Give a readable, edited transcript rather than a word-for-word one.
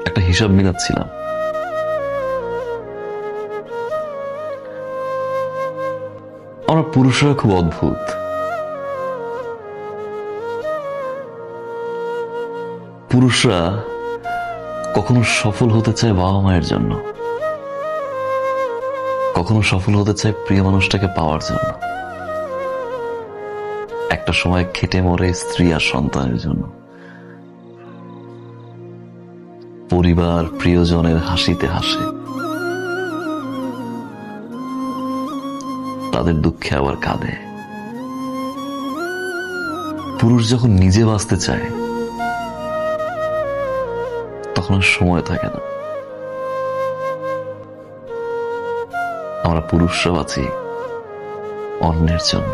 একটা হিসাব মিলাচ্ছিলাম। আমরা পুরুষরা খুব অদ্ভুত। পুরুষরা কখনো সফল হতে চায় বাবা মায়ের জন্য, কখনো সফল হতে চায় প্রিয় মানুষটাকে পাওয়ার জন্য, একটা সময় খেটে মরে স্ত্রী আর সন্তানের জন্য, পরিবার প্রিয়জনের হাসিতে হাসে, তাদের দুঃখে আবার কাঁদে। পুরুষ যখন নিজে বাঁচতে চায় তখন আর সময় থাকে না। আমরা পুরুষরা বাঁচি অন্যের জন্য।